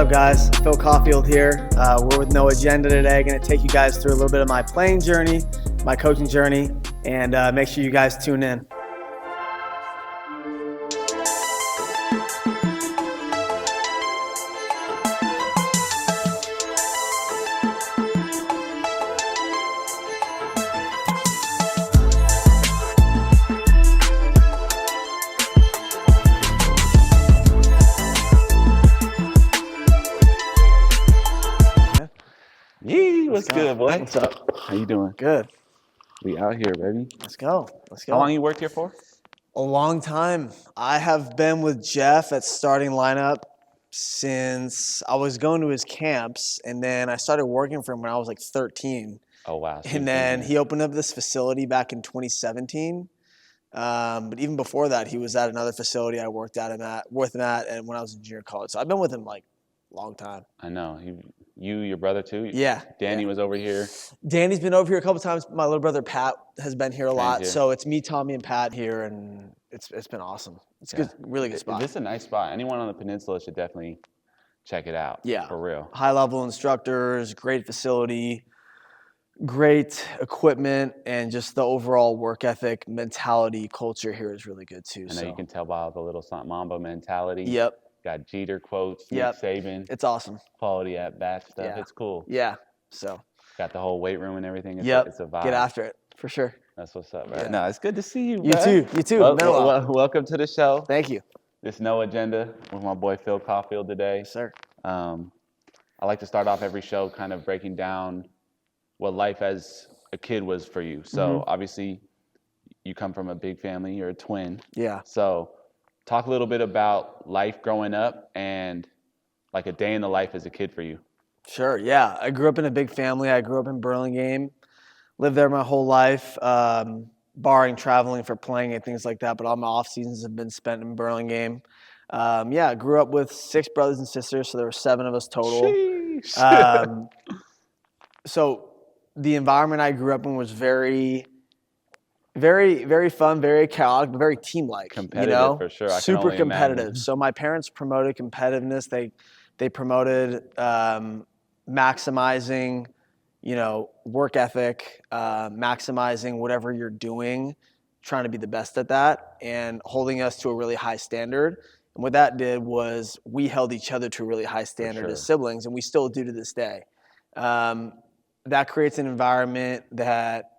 up, guys? Phil Caulfield here. We're with No Agenda today. Going to take you guys through a little bit of my playing journey, my coaching journey, and make sure you guys tune in. What's good, boy? What's up? How you doing? Good. We out here, baby. Let's go. How long you worked here for? A long time. I have been with Jeff at starting lineup since I was going to his camps, and then I started working for him when I was like 13. Oh, wow. So And then he opened up this facility back in 2017. But even before that, he was at another facility I worked with him at, and when I was in junior college. So I've been with him like a long time. I know. Your brother too? Yeah. Danny was over here. Danny's been over here a couple times. My little brother Pat has been here a lot. Here. So it's me, Tommy, and Pat here, and it's been awesome. It's good, really good spot. This is a nice spot. Anyone on the peninsula should definitely check it out. Yeah. For real. High level instructors, great facility, great equipment, and just the overall work ethic, mentality, culture here is really good too. I know you can tell by the little Mamba mentality. Yep. Got Jeter quotes, Yep. Nick Saban. It's awesome. Quality at bat stuff. Yeah. It's cool. Yeah. So. Got the whole weight room and everything. It's a vibe. Get after it for sure. That's what's up, right? Yeah. No, it's good to see you. You too. You too. Welcome to the show. Thank you. This No Agenda with my boy Phil Caulfield today. Yes, sir. I like to start off every show kind of breaking down what life as a kid was for you. So obviously you come from a big family. You're a twin. Yeah. So talk a little bit about life growing up and like a day in the life as a kid for you. Sure, yeah. I grew up in a big family. I grew up in Burlingame, lived there my whole life, barring traveling for playing and things like that, but all my off seasons have been spent in Burlingame. I grew up with 6 brothers and sisters, so there were 7 of us total. So the environment I grew up in was very, very, very fun, very chaotic, but very team-like. Competitive, for sure. Super competitive. So my parents promoted competitiveness. They promoted maximizing, work ethic, maximizing whatever you're doing, trying to be the best at that, and holding us to a really high standard. And what that did was we held each other to a really high standard as siblings, and we still do to this day. That creates an environment that,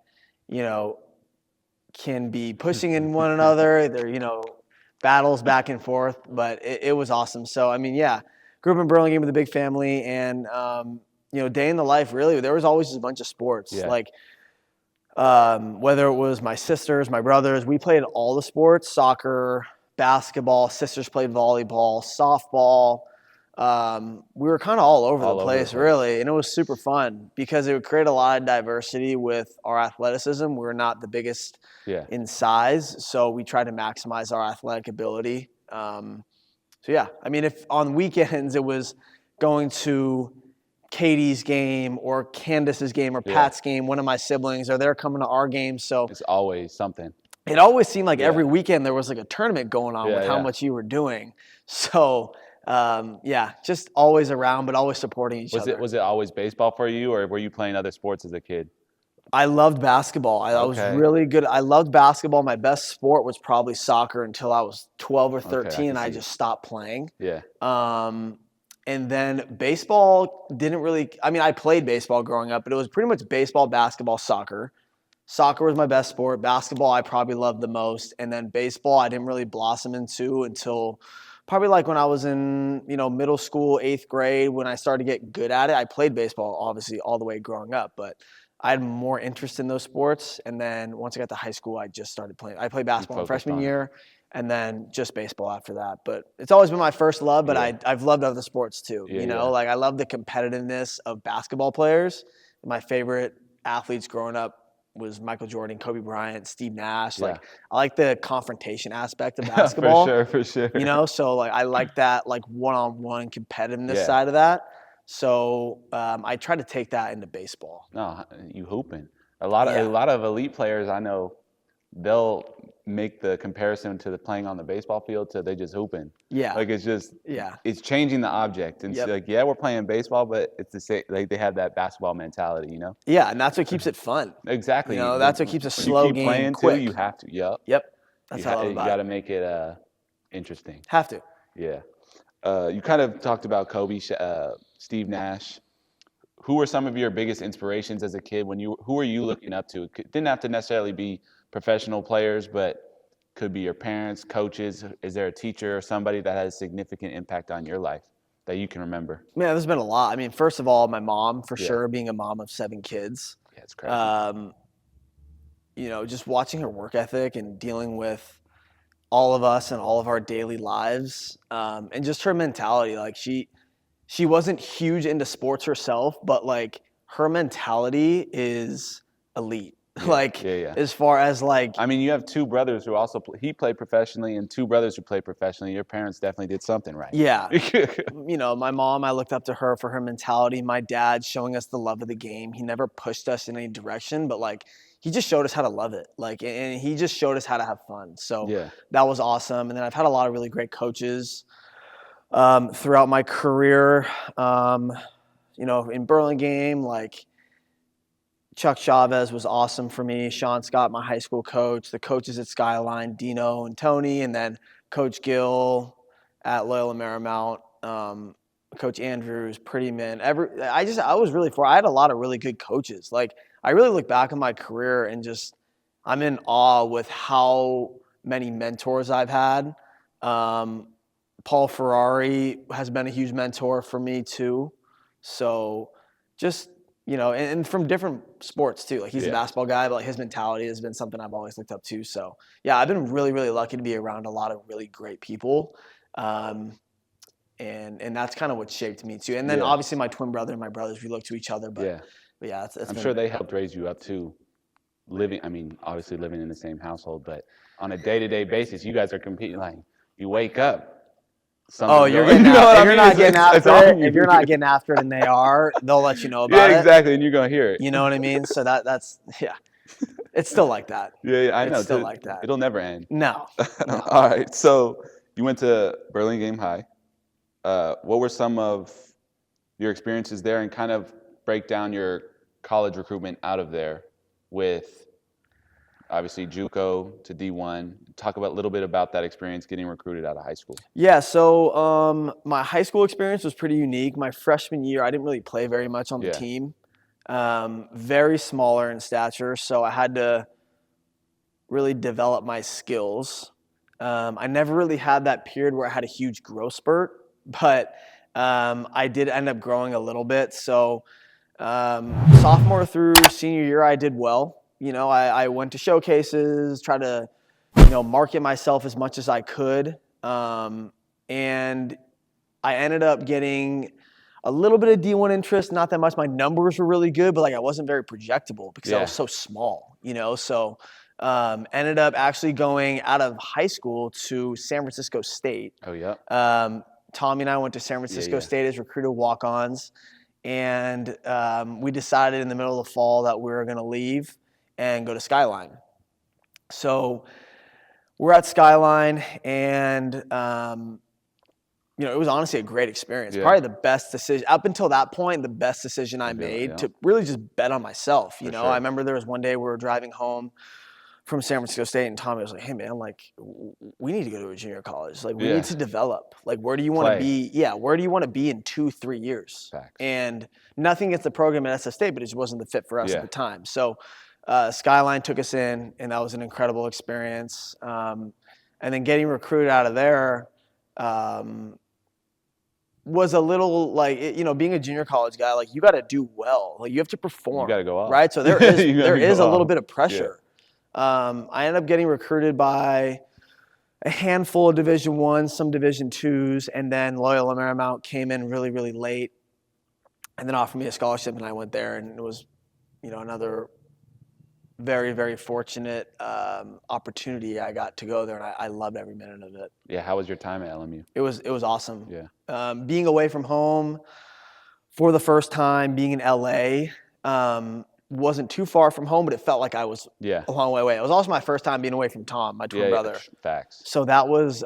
can be pushing in one another. There, battles back and forth, but it was awesome. So, grew up in Burlingame with a big family, and day in the life, really, there was always just a bunch of sports. Yeah. Like, whether it was my sisters, my brothers, we played all the sports: soccer, basketball. Sisters played volleyball, softball. We were kind of all over the place, really, and it was super fun because it would create a lot of diversity with our athleticism. We were not the biggest in size, so we tried to maximize our athletic ability. If on weekends it was going to Katie's game or Candace's game or Pat's game, one of my siblings, or they're coming to our game. So it's always something. It always seemed like every weekend there was like a tournament going on with how much you were doing. So, just always around, but always supporting each other. Was it always baseball for you, or were you playing other sports as a kid? I loved basketball. I was really good. I loved basketball. My best sport was probably soccer until I was 12 or 13, and I just stopped playing. Yeah. And then baseball didn't really – I played baseball growing up, but it was pretty much baseball, basketball, soccer. Soccer was my best sport. Basketball I probably loved the most. And then baseball I didn't really blossom into until probably like when I was in, middle school, 8th grade, when I started to get good at it. I played baseball obviously all the way growing up, but I had more interest in those sports. And then once I got to high school, I just started playing. I played basketball in freshman year and then just baseball after that. But it's always been my first love, but I've loved other sports too. Like I love the competitiveness of basketball players. My favorite athletes growing up was Michael Jordan, Kobe Bryant, Steve Nash. Like I like the confrontation aspect of basketball. For sure. So like I like that like one-on-one competitiveness side of that. So I try to take that into baseball. No, you hooping. A lot of elite players I know they'll make the comparison to the playing on the baseball field to they just hooping. Yeah. Like it's just Yeah. it's changing the object. And Yep. so like, yeah, we're playing baseball, but it's the same, like they have that basketball mentality, you know? Yeah, and that's what keeps it fun. Exactly. You know, that's what keeps a When slow you keep game playing quick. too, you have to. Yep. Yep. That's how I love You about got to it. make it interesting. Have to. Yeah. You kind of talked about Kobe, Steve Nash. Who were some of your biggest inspirations as a kid? Who were you looking up to? It didn't have to necessarily be professional players, but could be your parents, coaches. Is there a teacher or somebody that has a significant impact on your life that you can remember? Man, there's been a lot. I mean, first of all, my mom, for Yeah. sure, being a mom of 7 kids. Yeah, it's crazy. You know, just watching her work ethic and dealing with all of us and all of our daily lives, and just her mentality. Like she wasn't huge into sports herself, but like her mentality is elite. Yeah. As far as like, I mean, you have 2 brothers who also he played professionally, and 2 brothers who played professionally. Your parents definitely did something right. yeah, you know, my mom, I looked up to her for her mentality. My dad showing us the love of the game. He never pushed us in any direction, but like he just showed us how to love it. Like, and he just showed us how to have fun. So Yeah. that was awesome. And then I've had a lot of really great coaches throughout my career. You know, in Burlingame, like Chuck Chavez was awesome for me. Sean Scott, my high school coach, the coaches at Skyline, Dino and Tony, and then Coach Gill at Loyola Marymount, Coach Andrews, Prettyman. I was really I had a lot of really good coaches. Like I really look back on my career and just I'm in awe with how many mentors I've had. Paul Ferrari has been a huge mentor for me too. So just, you know, and from different sports too. Like he's a basketball guy, but like his mentality has been something I've always looked up to. So yeah, I've been really, really lucky to be around a lot of really great people. And that's kind of what shaped me too. And then obviously my twin brother and my brothers, we look to each other, but yeah, I'm sure they helped raise you up too. Obviously living in the same household, but on a day-to-day basis, you guys are competing. Like you wake up. You're getting if you're not getting after it, if you're not getting after it and they are, they'll let you know about it. Yeah, exactly, and you're gonna hear it. You know what I mean? So that's it's still like that. Yeah, I know. It's still like that. It'll never end. No. All right, so you went to Burlingame High. What were some of your experiences there, and kind of break down your college recruitment out of there with obviously JUCO to D1. Talk a little bit about that experience getting recruited out of high school. Yeah, so my high school experience was pretty unique. My freshman year, I didn't really play very much on the team. Very smaller in stature, so I had to really develop my skills. I never really had that period where I had a huge growth spurt, but I did end up growing a little bit. So sophomore through senior year, I did well. You know, I went to showcases, tried to, you know, market myself as much as I could. And I ended up getting a little bit of D1 interest, not that much. My numbers were really good, but like I wasn't very projectable because I was so small, you know. So ended up actually going out of high school to San Francisco State. Oh, yeah. Tommy and I went to San Francisco State as recruited walk-ons. And we decided in the middle of the fall that we were going to leave and go to Skyline. So we're at Skyline, and you know, it was honestly a great experience. Probably the best decision up until that point. The best decision I made to really just bet on myself. You know, I remember there was one day we were driving home from San Francisco State, and Tommy was like, "Hey man, like we need to go to a junior college. Like we need to develop. Like where do you want to be? Yeah, where do you want to be in 2-3 years?" Facts. And nothing against the program at SF State, but it just wasn't the fit for us at the time. So Skyline took us in, and that was an incredible experience. And then getting recruited out of there was a little like, you know, being a junior college guy, like you got to do well. Like you have to perform. You got to go off. Right? So there is a little bit of pressure. I ended up getting recruited by a handful of Division I, some Division IIs, and then Loyola Marymount came in really, really late and then offered me a scholarship, and I went there, and it was, you know, another very, very fortunate opportunity. I got to go there, and I loved every minute of it. Yeah, how was your time at LMU? It was awesome. Yeah. Being away from home for the first time, being in LA, wasn't too far from home, but it felt like I was Yeah. a long way away. It was also my first time being away from Tom, my twin brother. Facts. So that was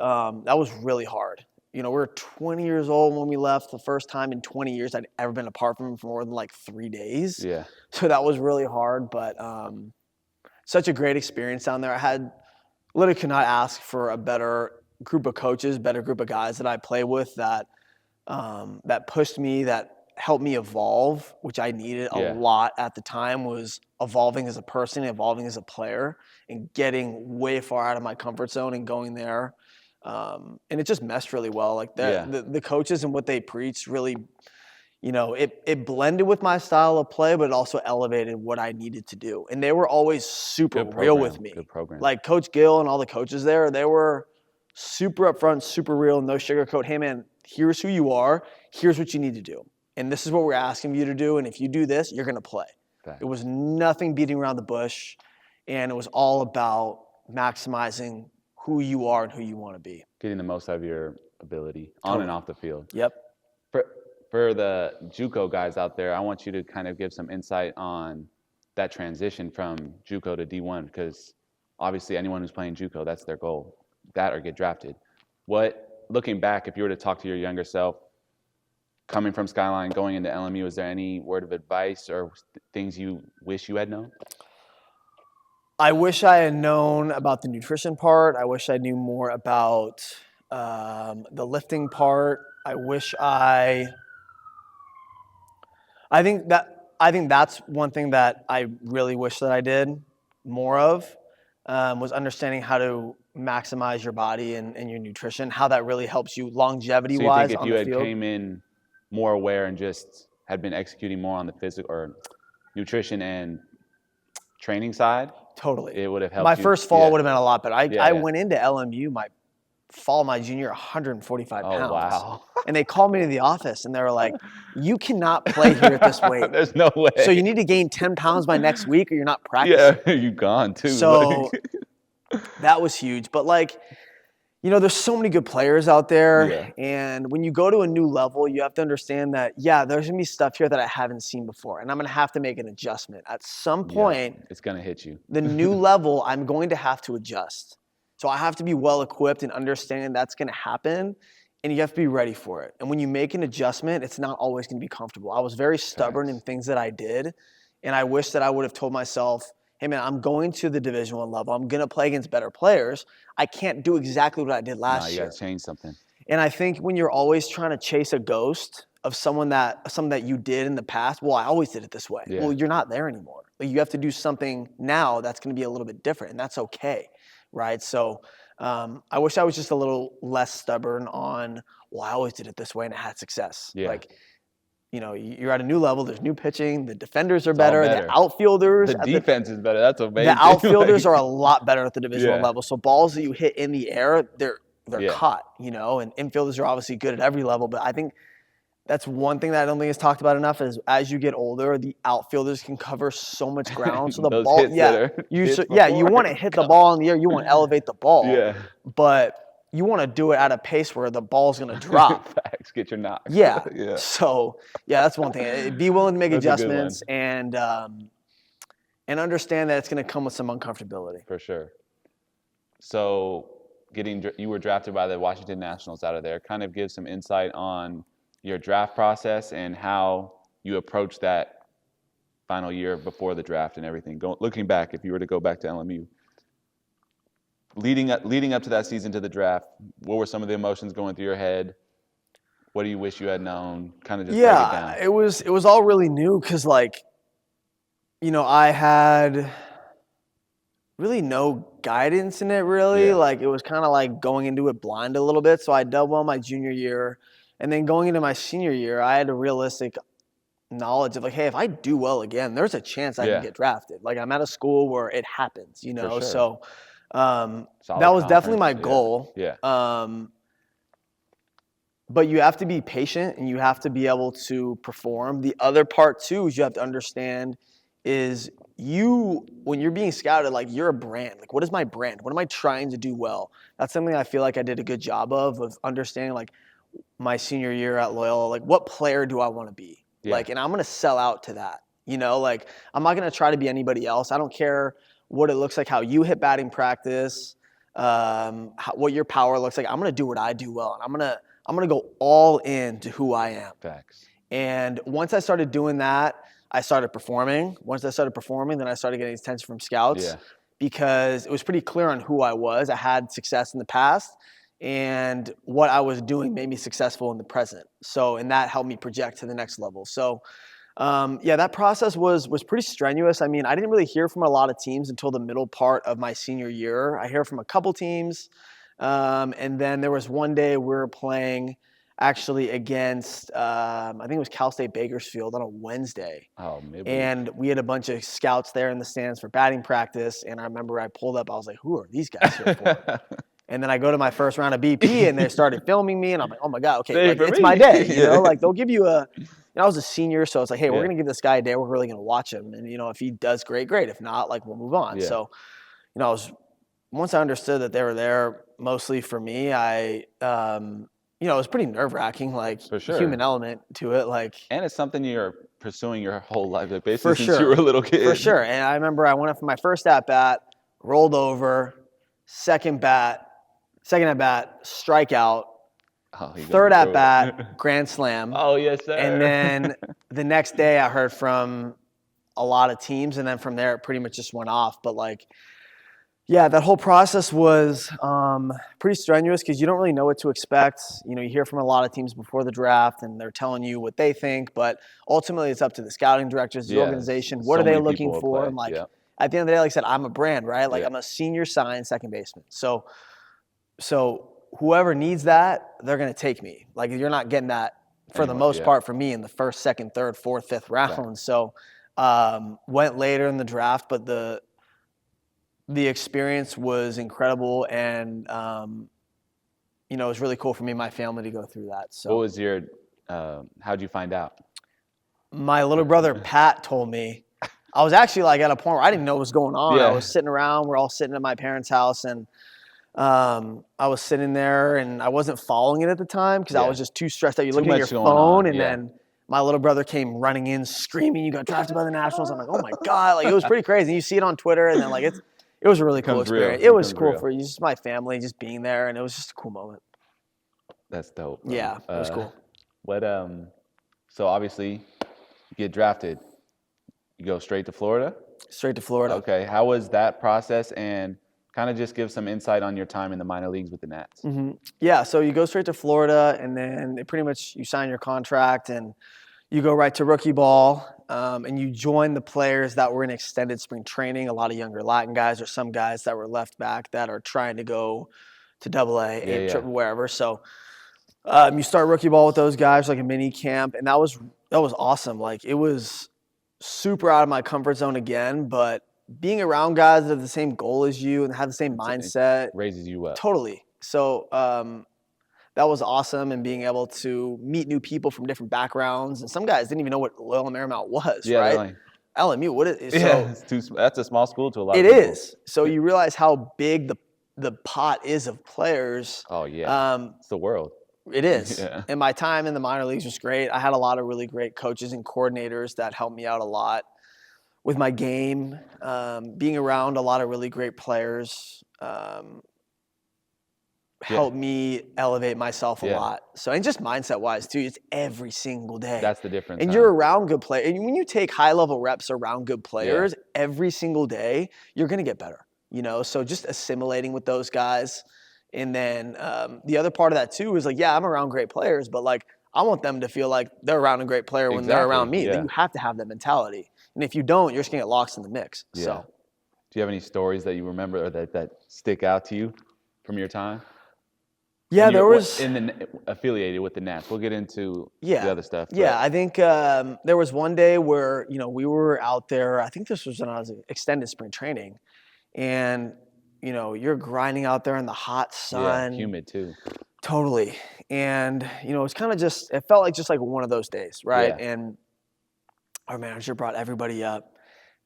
really hard. We were 20 years old when we left. The first time in 20 years I'd ever been apart from him for more than like 3 days. Yeah. So that was really hard, but such a great experience down there. I literally could not ask for a better group of coaches, better group of guys that I play with that pushed me, that helped me evolve, which I needed a lot at the time, was evolving as a person, evolving as a player, and getting way far out of my comfort zone and going there. And it just meshed really well. Like the coaches and what they preached really, it blended with my style of play, but it also elevated what I needed to do. And they were always super real with me. Good program. Like Coach Gill and all the coaches there, they were super upfront, super real, no sugarcoat. Hey man, here's who you are. Here's what you need to do. And this is what we're asking you to do. And if you do this, you're going to play. Right. It was nothing beating around the bush. And it was all about maximizing who you are and who you want to be. Getting the most out of your ability on and off the field. Yep. For the JUCO guys out there, I want you to kind of give some insight on that transition from JUCO to D1, because obviously anyone who's playing JUCO, that's their goal, that or get drafted. Looking back, if you were to talk to your younger self, coming from Skyline, going into LMU, is there any word of advice or things you wish you had known? I wish I had known about the nutrition part. I wish I knew more about the lifting part. I think that's one thing that I really wish that I did more of, was understanding how to maximize your body and your nutrition, how that really helps you longevity-wise on the field. So you think if you had came in more aware and just had been executing more on the physical or nutrition and training side, totally, it would have helped. My first fall would have been a lot better. I went into LMU my junior, 145 pounds. Oh, wow. And they called me to the office and they were like, you cannot play here at this weight. There's no way. So you need to gain 10 pounds by next week or you're not practicing. Yeah, you've gone too. So that was huge. But there's so many good players out there. Yeah. And when you go to a new level, you have to understand that, there's going to be stuff here that I haven't seen before. And I'm going to have to make an adjustment. At some point, it's going to hit you. The new level, I'm going to have to adjust. So I have to be well equipped and understand that's going to happen. And you have to be ready for it. And when you make an adjustment, it's not always going to be comfortable. I was very stubborn in things that I did. And I wish that I would have told myself, hey man, I'm going to the Division I level. I'm going to play against better players. I can't do exactly what I did last year. You got to change something. And I think when you're always trying to chase a ghost of something that you did in the past, well, I always did it this way. Yeah. Well, you're not there anymore. You have to do something now that's going to be a little bit different, and that's okay, right? So I wish I was just a little less stubborn on, well, I always did it this way and it had success. Yeah. You're at a new level. There's new pitching. The defenders are better. The outfielders. The defense is better. That's amazing. The outfielders are a lot better at the Division I level. So balls that you hit in the air, they're caught, and infielders are obviously good at every level. But I think that's one thing that I don't think is talked about enough is as you get older, the outfielders can cover so much ground. So the ball, you want to hit the ball in the air. You want to elevate the ball. Yeah. But you want to do it at a pace where the ball's going to drop. Facts. Get your knocks. Yeah. Yeah. So, that's one thing. Be willing to make adjustments and understand that it's going to come with some uncomfortability. For sure. So, you were drafted by the Washington Nationals out of there. Kind of give some insight on your draft process and how you approached that final year before the draft and everything. Looking back, if you were to go back to LMU. Leading up to that season to the draft, what were some of the emotions going through your head? What do you wish you had known? Kind of just break it down. It was all really new because I had really no guidance in it really. Yeah. It was kind of going into it blind a little bit. So I did well my junior year, and then going into my senior year, I had a realistic knowledge of hey, if I do well again, there's a chance I can get drafted. I'm at a school where it happens, For sure. So. That was definitely my goal. Yeah. But you have to be patient and you have to be able to perform. The other part too is you have to understand is when you're being scouted, you're a brand. What is my brand? What am I trying to do well? That's something I feel like I did a good job of understanding my senior year at Loyola, what player do I want to be? Yeah. And I'm going to sell out to that. You know, like I'm not going to try to be anybody else. I don't care what it looks like, how you hit batting practice, what your power looks like. I'm going to do what I do well. And I'm going to go all in to who I am. Facts. And once I started doing that, I started performing. Once I started performing, then I started getting attention from scouts because it was pretty clear on who I was. I had success in the past, and what I was doing made me successful in the present. So, and that helped me project to the next level. So, that process was pretty strenuous. I mean, I didn't really hear from a lot of teams until the middle part of my senior year. I hear from a couple teams, and then there was one day we were playing actually against, I think it was Cal State Bakersfield on a Wednesday. Oh, maybe. And we had a bunch of scouts there in the stands for batting practice. And I remember I pulled up, I was like, who are these guys here for? And then I go to my first round of BP and they started filming me. And I'm like, oh my God, okay, like, it's my day. You know, like they'll give you I was a senior. So it's like, hey, we're going to give this guy a day. We're really going to watch him. And, if he does great, great. If not, like we'll move on. So, once I understood that they were there mostly for me, it was pretty nerve-wracking, like for sure. Human element to it. And it's something you're pursuing your whole life, like basically since you were a little kid. For sure. And I remember I went up for my first at-bat, rolled over, second at-bat, strikeout, third at-bat, grand slam. Oh, yes, sir. And then the next day I heard from a lot of teams, and then from there it pretty much just went off. But that whole process was pretty strenuous because you don't really know what to expect. You hear from a lot of teams before the draft, and they're telling you what they think. But ultimately, it's up to the scouting directors, the organization. What are they looking for? And at the end of the day, like I said, I'm a brand, right? I'm a senior signed second baseman. So whoever needs that, they're going to take me. Like you're not getting that for the most part for me in the first, second, third, fourth, fifth round. Right. So went later in the draft, but the experience was incredible, and it was really cool for me and my family to go through that. So, what was your? How'd you find out? My little brother Pat told me. I was actually at a point where I didn't know what was going on. I was sitting around. We're all sitting at my parents' house, and I was sitting there, and I wasn't following it at the time because I was just too stressed out. You're looking at your phone, and then my little brother came running in, screaming, "You got drafted by the Nationals!" I'm like, "Oh my God!" It was pretty crazy. You see it on Twitter, and then it was a really cool experience. It was cool for just my family, just being there, and it was just a cool moment. That's dope. Yeah, it was cool. So obviously, you get drafted. You go straight to Florida? Straight to Florida. Okay. How was that process? And kind of just give some insight on your time in the minor leagues with the Nats. Mm-hmm. Yeah, so you go straight to Florida, and then you sign your contract, and you go right to rookie ball, and you join the players that were in extended spring training, a lot of younger Latin guys or some guys that were left back that are trying to go to AA, wherever. So you start rookie ball with those guys, like a mini camp, and that was awesome. It was super out of my comfort zone again, but being around guys that have the same goal as you and have the same mindset raises you up. Totally. So that was awesome, and being able to meet new people from different backgrounds. And some guys didn't even know what Loyola Marymount was, right? LMU, what is it? That's a small school to a lot of people. It is. So you realize how big the pot is of players. Oh, yeah. It's the world. It is. Yeah. And my time in the minor leagues was great. I had a lot of really great coaches and coordinators that helped me out a lot with my game. Being around a lot of really great players helped me elevate myself a lot. So, and just mindset-wise, too, it's every single day. That's the difference. And you're around good players. And when you take high-level reps around good players every single day, you're going to get better. So just assimilating with those guys. And then the other part of that, too, is I'm around great players, but I want them to feel like they're around a great player when they're around me. Yeah. You have to have that mentality. And if you don't, you're just going to get lost in the mix. Yeah. So, do you have any stories that you remember or that stick out to you from your time? Yeah, there was affiliated with the Nats. We'll get into the other stuff. Yeah, I think there was one day where we were out there. I think this was when I was extended spring training, and you're grinding out there in the hot sun. Yeah, humid too. Totally, and it's kind of it felt like just like one of those days, right? Yeah. And our manager brought everybody up,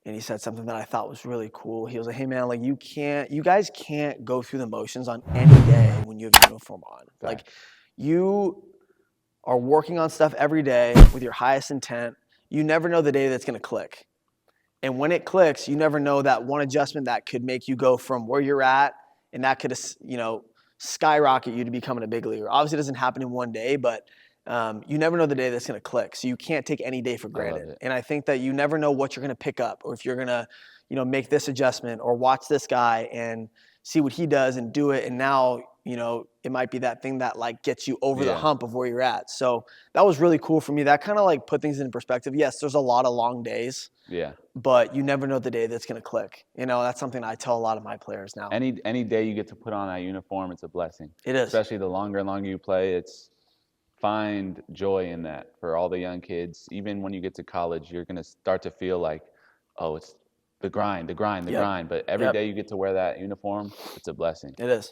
and he said something that I thought was really cool. He was like, "Hey man, you guys can't go through the motions on any day when you have a uniform on. Right. You are working on stuff every day with your highest intent. you never know the day that's going to click. And when it clicks, you never know that one adjustment that could make you go from where you're at, and that could, skyrocket you to becoming a big leaguer. Obviously, it doesn't happen in one day, but you never know the day that's going to click. So you can't take any day for granted. And I think that you never know what you're going to pick up, or if you're going to, make this adjustment or watch this guy and see what he does and do it. And now, it might be that thing that like gets you over the hump of where you're at. So that was really cool for me. That kind of like put things in perspective. Yes, there's a lot of long days. Yeah. But you never know the day that's going to click. That's something I tell a lot of my players now. Any day you get to put on that uniform, it's a blessing. It is. Especially the longer and longer you play, find joy in that for all the young kids. Even when you get to college, you're going to start to feel like, oh, it's the grind. But every day you get to wear that uniform, it's a blessing. It is.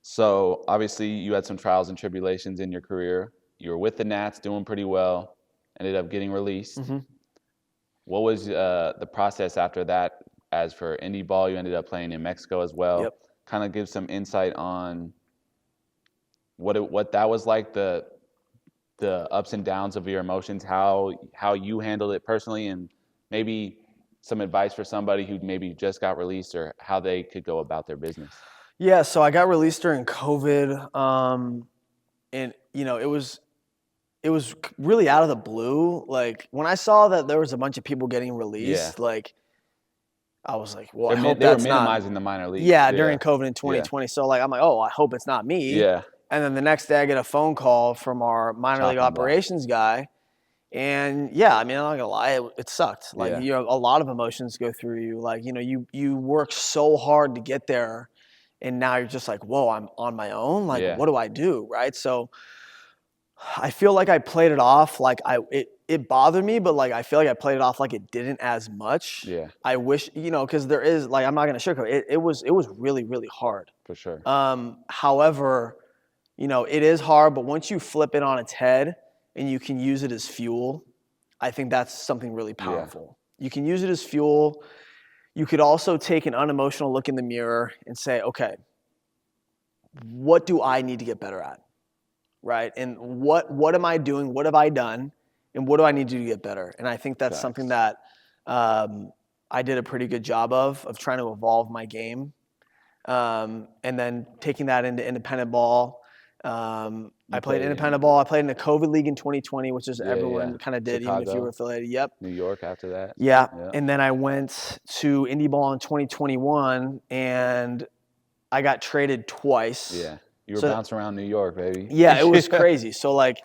So obviously you had some trials and tribulations in your career. You were with the Nats, doing pretty well, ended up getting released. Mm-hmm. What was the process after that? As for indie ball, you ended up playing in Mexico as well. Yep. Kind of give some insight on what that was like, the ups and downs of your emotions, how you handled it personally, and maybe some advice for somebody who maybe just got released or how they could go about their business. Yeah, so I got released during COVID, and it was really out of the blue. Like when I saw that there was a bunch of people getting released, like I was like, well, I hope that's not. They were minimizing the minor leagues. Yeah, during COVID in 2020. So like I'm like, oh, I hope it's not me. Yeah. And then the next day I get a phone call from our minor league operations guy. And yeah, I mean, I'm not gonna lie, it sucked. Like a lot of emotions go through you. Like, you work so hard to get there, and now you're just like, whoa, I'm on my own. Like, what do I do? Right. So I feel like I played it off like it bothered me, but like I feel like I played it off like it didn't as much. Yeah. I wish, because there is, like, I'm not gonna sugarcoat it. It was really, really hard. For sure. However, it is hard, but once you flip it on its head and you can use it as fuel, I think that's something really powerful. Yeah. You can use it as fuel. You could also take an unemotional look in the mirror and say, okay, what do I need to get better at? Right? And what am I doing? What have I done? And what do I need to do to get better? And I think that's something that I did a pretty good job of trying to evolve my game. And then taking that into independent ball. I played independent ball. I played in the COVID league in 2020, which is everyone kind of did, Chicago, even if you were affiliated. Yep. New York after that. Yeah. And then I went to indie ball in 2021, and I got traded twice. Yeah. You were bouncing around New York, baby. Yeah, it was crazy. So, like,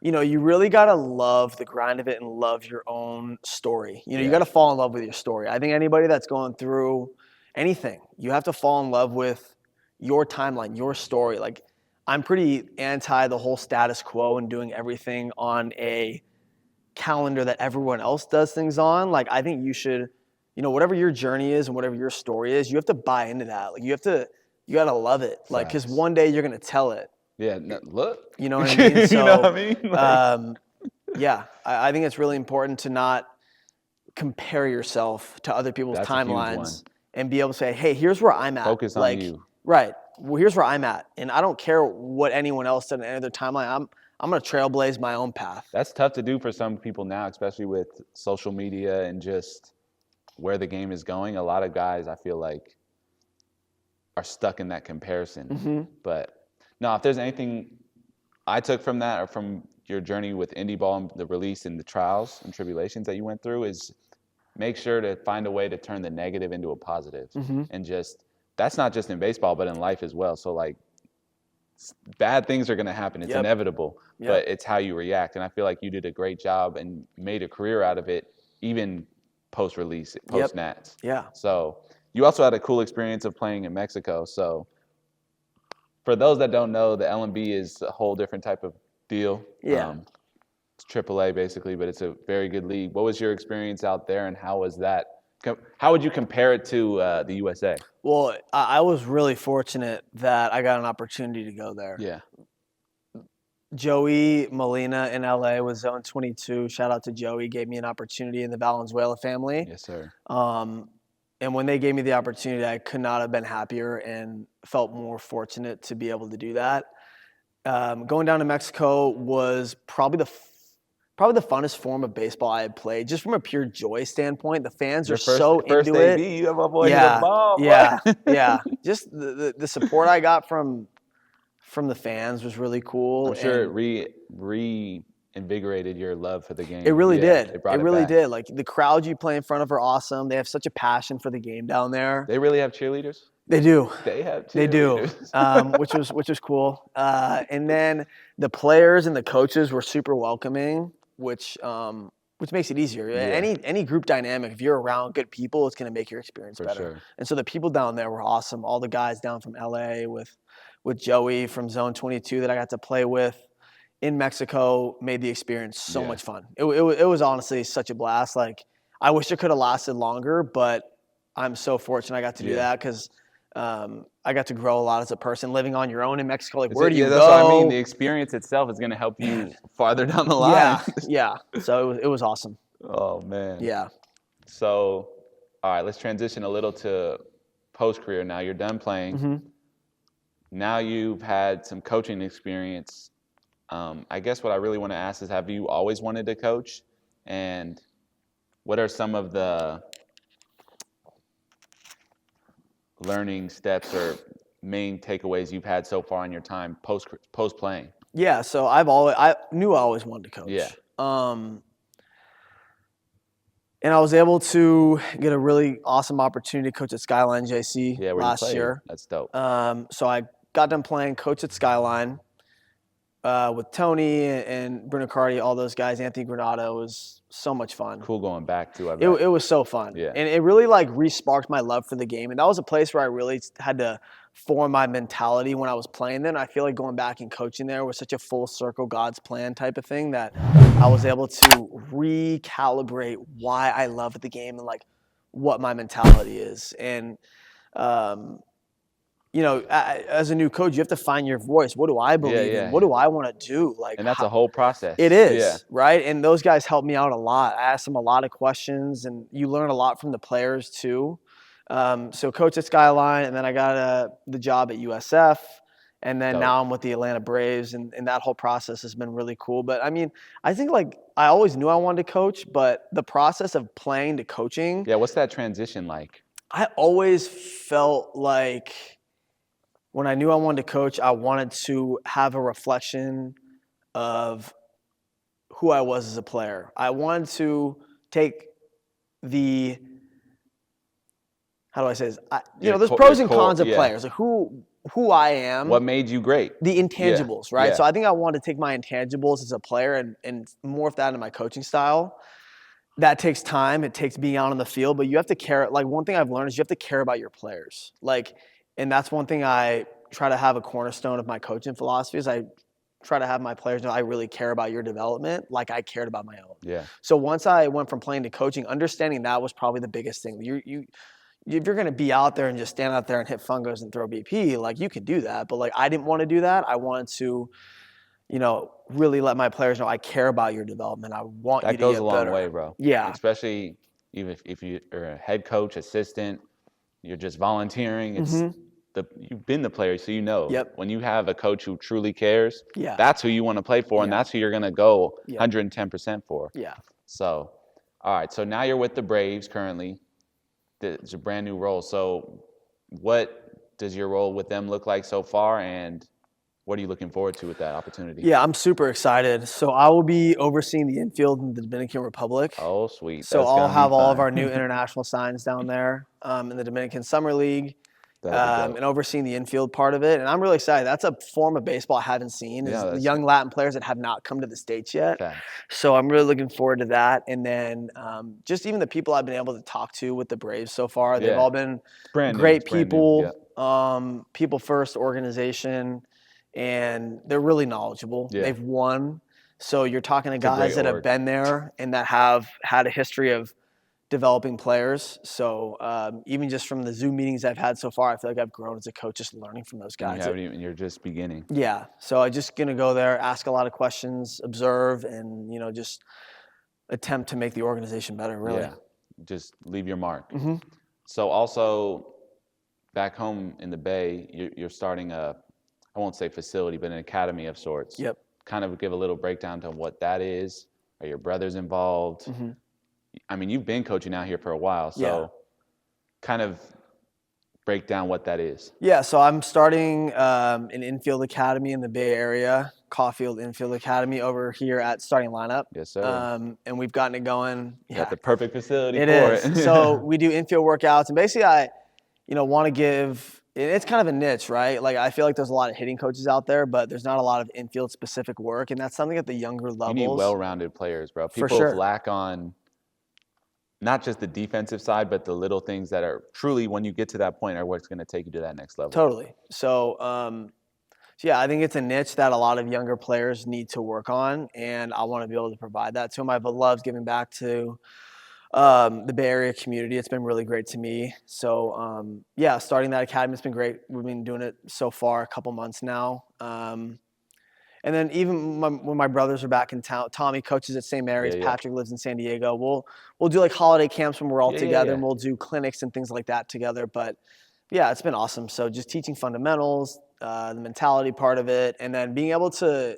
you really got to love the grind of it and love your own story. You got to fall in love with your story. I think anybody that's going through anything, you have to fall in love with your timeline, your story. Like, I'm pretty anti the whole status quo and doing everything on a calendar that everyone else does things on. Like, I think you should, whatever your journey is and whatever your story is, you have to buy into that. Like, you got to love it. Like, because one day you're going to tell it. Yeah, look. You know what I mean? So, you know what I mean? Like, I think it's really important to not compare yourself to other people's timelines and be able to say, hey, here's where I'm at. Focus on you. Right. Well, here's where I'm at. And I don't care what anyone else did in any other timeline. I'm going to trailblaze my own path. That's tough to do for some people now, especially with social media and just where the game is going. A lot of guys, I feel like, are stuck in that comparison. Mm-hmm. But no, if there's anything I took from that or from your journey with indie ball and the release and the trials and tribulations that you went through is make sure to find a way to turn the negative into a positive. Mm-hmm. And that's not just in baseball, but in life as well. So, like, bad things are going to happen. It's inevitable, but it's how you react. And I feel like you did a great job and made a career out of it, even post-release, post-Nats. Yeah. So you also had a cool experience of playing in Mexico. So for those that don't know, the LMB is a whole different type of deal. Yeah. It's AAA basically, but it's a very good league. What was your experience out there, and how was that? How would you compare it to the USA? Well, I was really fortunate that I got an opportunity to go there. Yeah. Joey Molina in LA was Zone 22. Shout out to Joey. Gave me an opportunity in the Valenzuela family. Yes, sir. And when they gave me the opportunity, I could not have been happier and felt more fortunate to be able to do that. Going down to Mexico was probably probably the funnest form of baseball I had played, just from a pure joy standpoint. The fans Your are so first into AB, it. you have a boy hit a Yeah, ball. yeah, What? yeah. Just the support I got from the fans was really cool, I'm sure and it reinvigorated your love for the game. it really Yeah, did. it brought It it really back. did. Like the crowd you play in front of are awesome. They have such a passion for the game down there. They really have cheerleaders? They do. They have They do, cheerleaders. which was cool. And then the players and the coaches were super welcoming, which makes it easier. Yeah. Any group dynamic, if you're around good people, it's going to make your experience For better. sure. And so the people down there were awesome. All the guys down from LA with Joey from Zone 22 that I got to play with in Mexico made the experience so Yeah. much fun. It was honestly such a blast. Like I wish it could have lasted longer, but I'm so fortunate I got to do that because I got to grow a lot as a person living on your own in Mexico. Like, where do you that's go? what I mean. The experience itself is going to help you farther down the line. Yeah. So it was awesome. Oh, man. Yeah. So, all right, let's transition a little to post-career now. You're done playing. Mm-hmm. Now you've had some coaching experience. I guess what I really want to ask is, have you always wanted to coach? And what are some of the learning steps or main takeaways you've had so far in your time post playing? Yeah. So I knew I always wanted to coach. Yeah. And I was able to get a really awesome opportunity to coach at Skyline JC Yeah, where last you played. year. That's dope. So I got done playing coach at Skyline with Tony and Bruno Cardi, all those guys. Anthony Granado. Was so much fun. Cool going back to it. It was so fun. Yeah. And it really like re-sparked my love for the game. And that was a place where I really had to form my mentality when I was playing there. And I feel like going back and coaching there was such a full circle God's plan type of thing that I was able to recalibrate why I love the game and like what my mentality is. And you know, as a new coach, you have to find your voice. What do I believe in? What do I want to do? Like, and that's a whole process. It is, right? And those guys helped me out a lot. I asked them a lot of questions, and you learn a lot from the players too. So coach at Skyline, and then I got the job at USF, and then now I'm with the Atlanta Braves, and that whole process has been really cool. But I mean, I think like I always knew I wanted to coach, but the process of playing to coaching. Yeah, what's that transition like? I always felt like when I knew I wanted to coach, I wanted to have a reflection of who I was as a player. I wanted to take the, how do I say this? There's pros and cons of players. Like who I am. What made you great? The intangibles, right? Yeah. So I think I wanted to take my intangibles as a player and morph that into my coaching style. That takes time. It takes being out on the field, but you have to care. Like one thing I've learned is you have to care about your players. And that's one thing I try to have a cornerstone of my coaching philosophy is I try to have my players know I really care about your development like I cared about my own. Yeah. So once I went from playing to coaching, understanding that was probably the biggest thing. If you're going to be out there and just stand out there and hit fungos and throw BP, like you could do that. But like I didn't want to do that. I wanted to, really let my players know I care about your development. I want you to get better. That goes a long way, bro. Yeah. Especially even if you're a head coach, assistant, you're just volunteering. It's you've been the player, so when you have a coach who truly cares, that's who you want to play for, and that's who you're going to go 110% for. Yeah. So, all right. So now you're with the Braves currently. It's a brand new role. So what does your role with them look like so far, and what are you looking forward to with that opportunity? Yeah, I'm super excited. So I will be overseeing the infield in the Dominican Republic. Oh, sweet. So I'll have all of our new international signs down there in the Dominican Summer League. And overseeing the infield part of it. And I'm really excited. That's a form of baseball I haven't seen is young Latin players that have not come to the States yet. Thanks. So I'm really looking forward to that. And then just even the people I've been able to talk to with the Braves so far, they've all been great people, people first organization, and they're really knowledgeable. Yeah. They've won. So you're talking to guys that have been there and that have had a history of developing players. So even just from the Zoom meetings I've had so far, I feel like I've grown as a coach just learning from those guys. You're just beginning. Yeah. So I'm just going to go there, ask a lot of questions, observe, and, just attempt to make the organization better, really. Yeah. Just leave your mark. Mm-hmm. So also back home in the Bay, you're starting I won't say facility, but an academy of sorts. Yep. Kind of give a little breakdown to what that is Are your brothers involved? Mm-hmm. I mean, you've been coaching out here for a while, so kind of break down what that is. Yeah, so I'm starting an infield academy in the Bay Area, Caulfield Infield Academy over here at Starting Lineup. Yes, sir. And we've gotten it going. You got the perfect facility it for is. it. So we do infield workouts, and basically I want to give – it's kind of a niche, right? Like I feel like there's a lot of hitting coaches out there, but there's not a lot of infield specific work, and that's something at the younger levels. You need well-rounded players, bro. For People sure. lack on not just the defensive side, but the little things that are truly, when you get to that point, are what's going to take you to that next level. Totally. So, yeah, I think it's a niche that a lot of younger players need to work on, and I want to be able to provide that to them. I've loved giving back to the Bay Area community. It's been really great to me. So, yeah, starting that academy has been great. We've been doing it so far a couple months now. And then even when my brothers are back in town, Tommy coaches at St. Mary's. Yeah. Patrick lives in San Diego. We'll do like holiday camps when we're all together, and we'll do clinics and things like that together. But yeah, it's been awesome. So just teaching fundamentals, the mentality part of it, and then being able to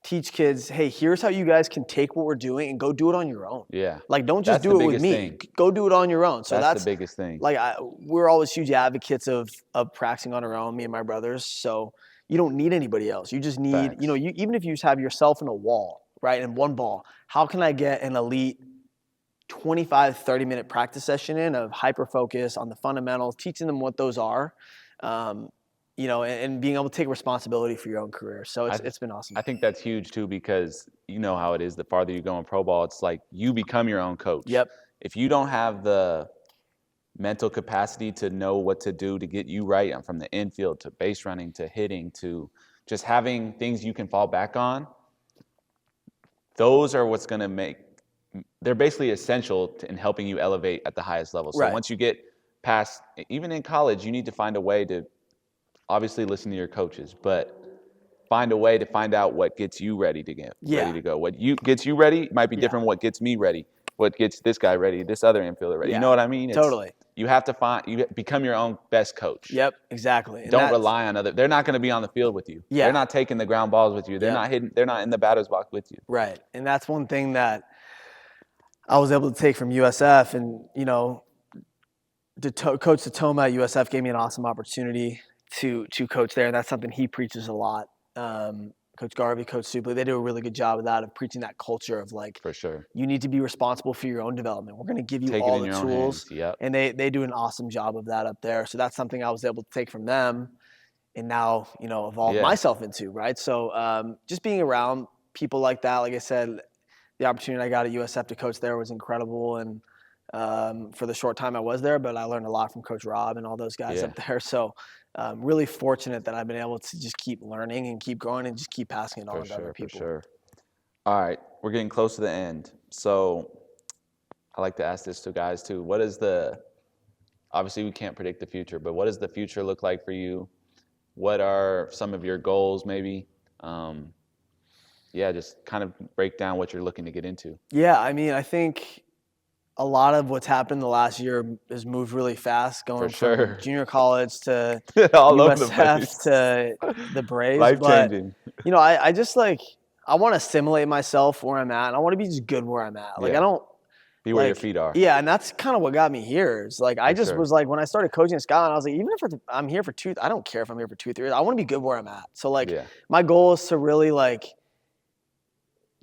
teach kids, hey, here's how you guys can take what we're doing and go do it on your own. Yeah. Like don't just do it with me. Go do it on your own. So that's the biggest thing. Like we're always huge advocates of practicing on our own, me and my brothers. So you don't need anybody else. You just need, even if you just have yourself in a wall, right, and one ball, how can I get an elite 25, 30-minute practice session in of hyper-focus on the fundamentals, teaching them what those are, and being able to take responsibility for your own career. So it's been awesome. I think that's huge, too, because you know how it is. The farther you go in pro ball, it's like you become your own coach. Yep. If you don't have the mental capacity to know what to do to get you right, from the infield to base running to hitting to just having things you can fall back on, those are what's going to make – they're basically essential in helping you elevate at the highest level. So once you get past – even in college, you need to find a way to obviously listen to your coaches, but find a way to find out what gets you ready to ready to go. What gets you ready might be different from what gets me ready, what gets this guy ready, this other infielder ready. You know what I mean? Totally. You have to become your own best coach. Yep, exactly. Don't rely on they're not going to be on the field with you. Yeah. They're not taking the ground balls with you. They're not hitting. They're not in the batter's box with you. Right. And that's one thing that I was able to take from USF, and Coach Tatoma at USF gave me an awesome opportunity to coach there, and that's something he preaches a lot. Coach Garvey, Coach Supley, they do a really good job of that, of preaching that culture of like, for sure, you need to be responsible for your own development. We're going to give you take all the tools, and they do an awesome job of that up there. So that's something I was able to take from them, and now evolve myself into, right? So just being around people like that, like I said, the opportunity I got at USF to coach there was incredible, and for the short time I was there, but I learned a lot from Coach Rob and all those guys up there. So really fortunate that I've been able to just keep learning and keep growing and just keep passing it on to other people. For sure. All right, we're getting close to the end. So I like to ask this to guys too. What is obviously we can't predict the future, but what does the future look like for you? What are some of your goals maybe? Just kind of break down what you're looking to get into. Yeah, I mean, I think a lot of what's happened the last year has moved really fast, going from junior college to USF to the Braves. Life-changing. But, I just I want to assimilate myself where I'm at, and I want to be just good where I'm at. Like I don't be where your feet are. Yeah, and that's kind of what got me here. Is I just was like, when I started coaching at Skyline, I was like, even if I'm here for I don't care if I'm here for 2-3 years. I want to be good where I'm at. So my goal is to really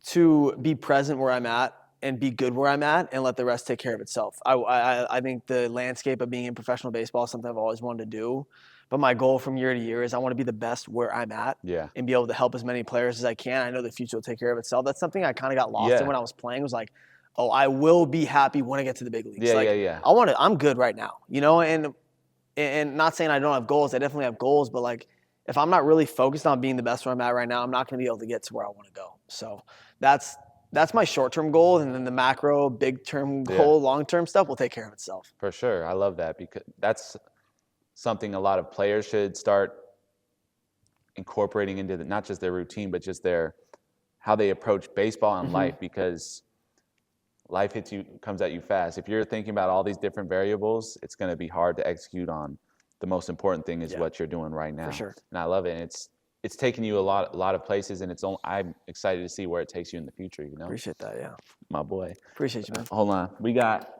to be present where I'm at and be good where I'm at and let the rest take care of itself. I think the landscape of being in professional baseball is something I've always wanted to do. But my goal from year to year is I want to be the best where I'm at and be able to help as many players as I can. I know the future will take care of itself. That's something I kind of got lost in when I was playing. It was like, oh, I will be happy when I get to the big leagues. I'm good right now, and not saying I don't have goals. I definitely have goals, but if I'm not really focused on being the best where I'm at right now, I'm not going to be able to get to where I want to go. So that's my short-term goal, and then the macro, big-term goal, long-term stuff will take care of itself. For sure. I love that, because that's something a lot of players should start incorporating into not just their routine, but just how they approach baseball and life, because life comes at you fast. If you're thinking about all these different variables, it's going to be hard to execute on. The most important thing is what you're doing right now. For sure. And I love it. And it's it's taken you a lot of places, and I'm excited to see where it takes you in the future. Appreciate that. Yeah. My boy. Appreciate you, man. Hold on, we got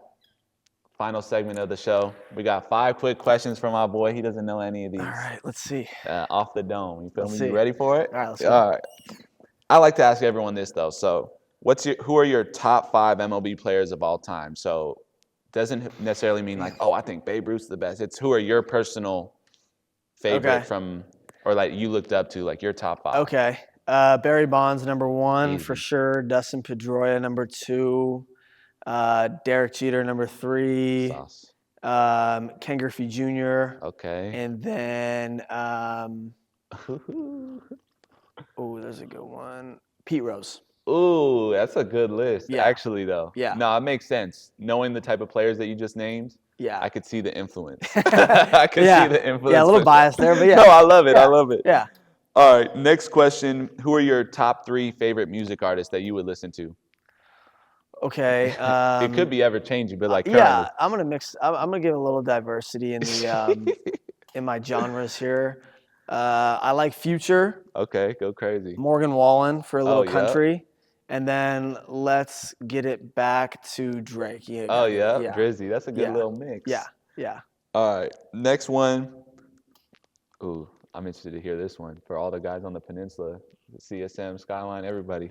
final segment of the show. We got 5 quick questions from our boy. He doesn't know any of these. All right. Let's see. Off the dome. You feel Let's me? see. You ready for it? All right. Let's go. All right. I like to ask everyone this though. So, who are your top 5 MLB players of all time? So, doesn't necessarily mean like, oh, I think Babe Ruth's the best. It's who are your personal favorite from, or like you looked up to, like your top 5. Okay. Barry Bonds, number 1 for Easy. sure. Dustin Pedroia, number 2. Derek Jeter, number 3. Sauce. Ken Griffey Jr. Okay. And then, there's a good one. Pete Rose. Ooh, that's a good list. Yeah. Actually, though. Yeah. No, it makes sense. Knowing the type of players that you just named, Yeah. I could see the influence. I could see the influence. Yeah, a little biased there, but yeah. No, I love it. Yeah. I love it. Yeah. All right, next question. Who are your top 3 favorite music artists that you would listen to? Okay. It could be ever changing, but like currently. Yeah, I'm gonna give a little diversity in the in my genres here. I like Future. Okay, go crazy. Morgan Wallen for a little yeah. country, and then let's get it back to Drake. Yeah. Drizzy. That's a good little mix. Yeah. All right, next one. Ooh, I'm interested to hear this one for all the guys on the peninsula, the CSM, Skyline, everybody.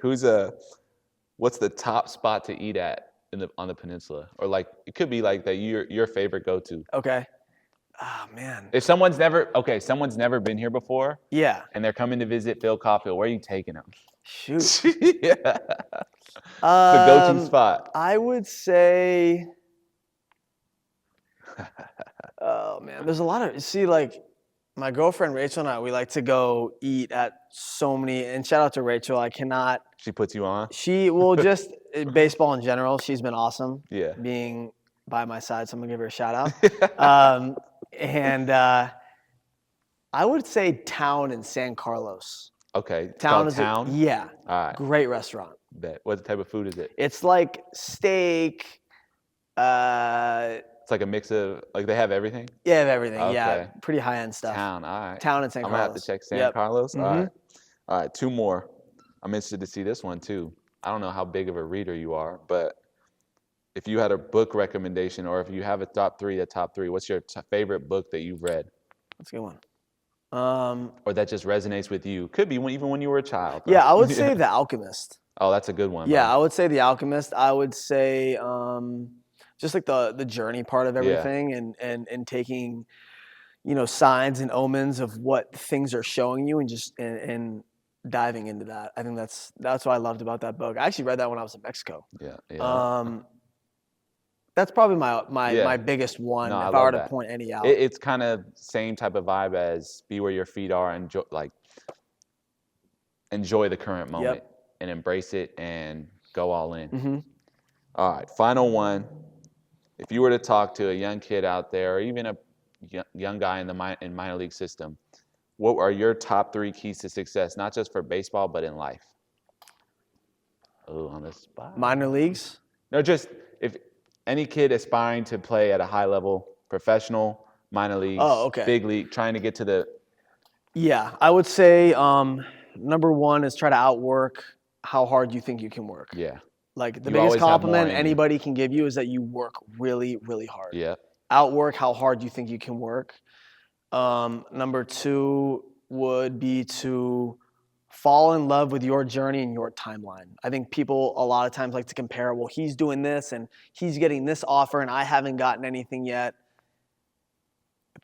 What's the top spot to eat at on the peninsula, or like it could be like that your favorite go-to? Okay. Oh man. If someone's never been here before. Yeah. And they're coming to visit Phil Caulfield, where are you taking them? Shoot. Yeah. The go-to spot. I would say. Oh man, there's a lot of like. My girlfriend Rachel and I, we like to go eat at so many. And shout out to Rachel. I cannot. She puts you on. She will just baseball in general. She's been awesome. Yeah. Being by my side, so I'm gonna give her a shout out. And I would say Town in San Carlos. Okay. Town is Town. Yeah. All right. Great restaurant. Bet. What type of food is it? It's like steak. It's like a mix of they have everything. Yeah, they have everything. Okay. Yeah, pretty high end stuff. Town. All right. Town in San Carlos. I'm gonna have to check San Carlos. Mm-hmm. All right. 2 more. I'm interested to see this one too. I don't know how big of a reader you are, but if you had a book recommendation, or if you have a top 3, what's your favorite book that you've read? That's a good one. Or that just resonates with you. Could be even when you were a child. Yeah, I would say The Alchemist. Oh, that's a good one. Yeah, bro. I would say The Alchemist. I would say just like the journey part of everything, and taking, signs and omens of what things are showing you, and just and diving into that. I think that's what I loved about that book. I actually read that when I was in Mexico. Yeah. That's probably my biggest one, if I were to point any out. It's kind of same type of vibe as Be Where Your Feet Are, and enjoy the current moment and embrace it and go all in. Mm-hmm. All right, final one. If you were to talk to a young kid out there, or even a young guy in minor league system, what are your top 3 keys to success, not just for baseball, but in life? Oh, on the spot. Minor leagues? No, just if any kid aspiring to play at a high level, professional, minor leagues, big league, trying to get to the... Yeah, I would say number 1 is try to outwork how hard you think you can work. Yeah. Like the biggest compliment anybody can give you is that you work really, really hard. Yeah. Outwork how hard you think you can work. Number 2 would be to fall in love with your journey and your timeline. I think people a lot of times like to compare, well, he's doing this and he's getting this offer and I haven't gotten anything yet.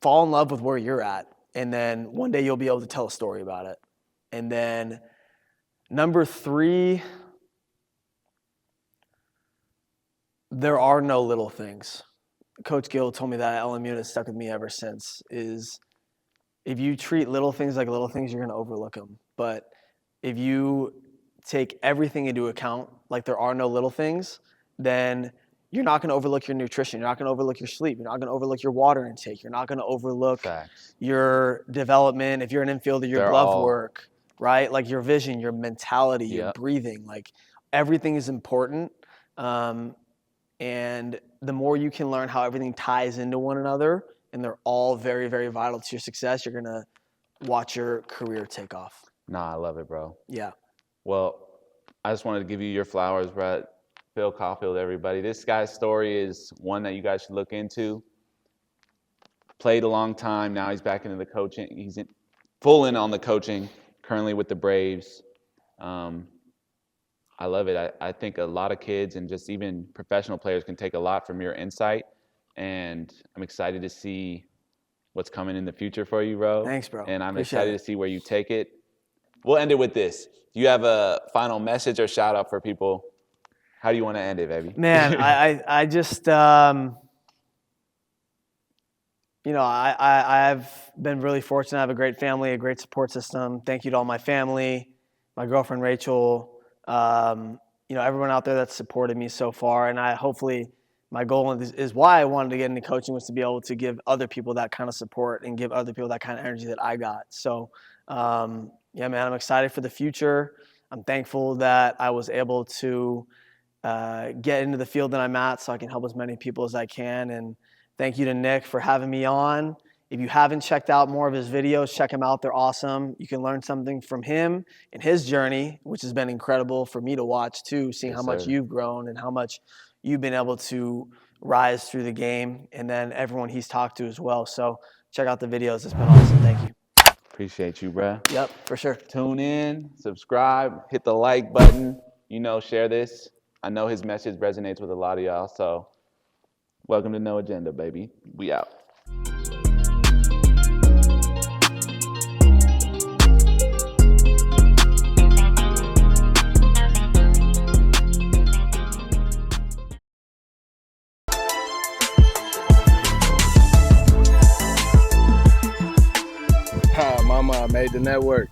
Fall in love with where you're at, and then one day you'll be able to tell a story about it. And then number 3, there are no little things. Coach Gill told me that at LMU, and it's stuck with me ever since, is if you treat little things like little things, you're going to overlook them. But if you take everything into account, like there are no little things, then you're not going to overlook your nutrition. You're not going to overlook your sleep. You're not going to overlook your water intake. You're not going to overlook your development. If you're an infielder, your glove work, right? Like your vision, your mentality, your breathing. Like everything is important. And the more you can learn how everything ties into one another, and they're all very, very vital to your success, you're going to watch your career take off. Nah, I love it, bro. Yeah. Well, I just wanted to give you your flowers, bro. Phil Caulfield, everybody. This guy's story is one that you guys should look into. Played a long time. Now he's back into the coaching. He's full in on the coaching, currently with the Braves. I love it. I think a lot of kids and just even professional players can take a lot from your insight. And I'm excited to see what's coming in the future for you, bro. Thanks, bro. And I'm Appreciate excited it. to see where you take it. We'll end it with this. Do you have a final message or shout out for people? How do you want to end it, baby? Man, I just, I've been really fortunate. I have a great family, a great support system. Thank you to all my family, my girlfriend, Rachel, everyone out there that's supported me so far. And hopefully my goal is why I wanted to get into coaching, was to be able to give other people that kind of support and give other people that kind of energy that I got. So, yeah, man, I'm excited for the future. I'm thankful that I was able to get into the field that I'm at so I can help as many people as I can. And thank you to Nick for having me on. If you haven't checked out more of his videos, check them out. They're awesome. You can learn something from him and his journey, which has been incredible for me to watch too, seeing how much you've grown and how much you've been able to rise through the game, and then everyone he's talked to as well. So check out the videos. It's been awesome. Thank you. Appreciate you, bro. Yep, for sure. Tune in, subscribe, hit the like button, share this. I know his message resonates with a lot of y'all, so welcome to No Agenda, baby. We out. Mama, I made the network.